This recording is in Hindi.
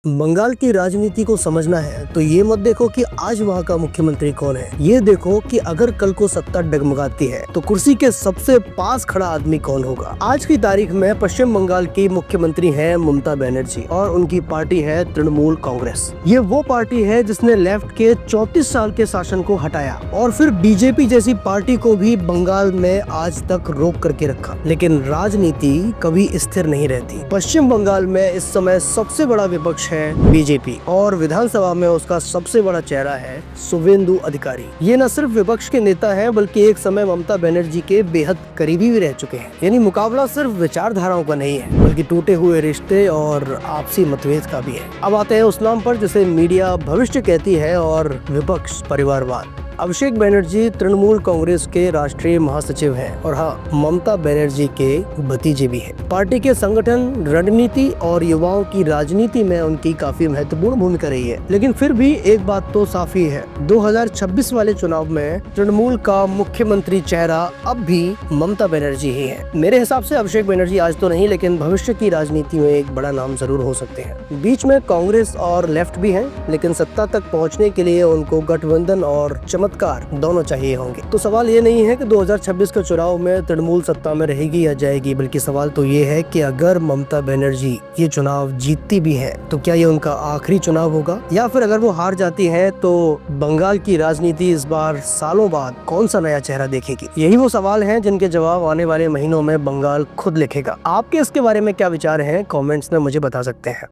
बंगाल की राजनीति को समझना है तो ये मत देखो कि आज वहाँ का मुख्यमंत्री कौन है, ये देखो कि अगर कल को सत्ता डगमगाती है तो कुर्सी के सबसे पास खड़ा आदमी कौन होगा। आज की तारीख में पश्चिम बंगाल की मुख्यमंत्री है ममता बनर्जी और उनकी पार्टी है तृणमूल कांग्रेस। ये वो पार्टी है जिसने लेफ्ट के 34 साल के शासन को हटाया और फिर बीजेपी जैसी पार्टी को भी बंगाल में आज तक रोक करके रखा। लेकिन राजनीति कभी स्थिर नहीं रहती। पश्चिम बंगाल में इस समय सबसे बड़ा विपक्ष है बीजेपी और विधानसभा में उसका सबसे बड़ा चेहरा है शुवेंदु अधिकारी। ये न सिर्फ विपक्ष के नेता हैं बल्कि एक समय ममता बनर्जी के बेहद करीबी भी रह चुके हैं। यानी मुकाबला सिर्फ विचारधाराओं का नहीं है बल्कि टूटे हुए रिश्ते और आपसी मतभेद का भी है। अब आते हैं उस नाम पर जिसे मीडिया भविष्य कहती है और विपक्ष परिवारवाद। अभिषेक बनर्जी तृणमूल कांग्रेस के राष्ट्रीय महासचिव हैं और हाँ, ममता बनर्जी के भतीजे भी हैं। पार्टी के संगठन, रणनीति और युवाओं की राजनीति में उनकी काफी महत्वपूर्ण भूमिका रही है। लेकिन फिर भी एक बात तो साफ ही है, 2026 वाले चुनाव में तृणमूल का मुख्यमंत्री चेहरा अब भी ममता बनर्जी ही है। मेरे हिसाब से अभिषेक बनर्जी आज तो नहीं, लेकिन भविष्य की राजनीति में एक बड़ा नाम जरूर हो सकते हैं। बीच में कांग्रेस और लेफ्ट भी है, लेकिन सत्ता तक पहुँचने के लिए उनको गठबंधन और चमत्कार दोनों चाहिए होंगे। तो सवाल ये नहीं है कि 2026 के चुनाव में तृणमूल सत्ता में रहेगी या जाएगी, बल्कि सवाल तो ये है कि अगर ममता बनर्जी ये चुनाव जीतती भी है तो क्या ये उनका आखिरी चुनाव होगा, या फिर अगर वो हार जाती है तो बंगाल की राजनीति इस बार सालों बाद कौन सा नया चेहरा देखेगी। यही वो सवाल हैं जिनके जवाब आने वाले महीनों में बंगाल खुद लिखेगा। आपके इसके बारे में क्या विचार हैं, कमेंट्स में मुझे बता सकते हैं।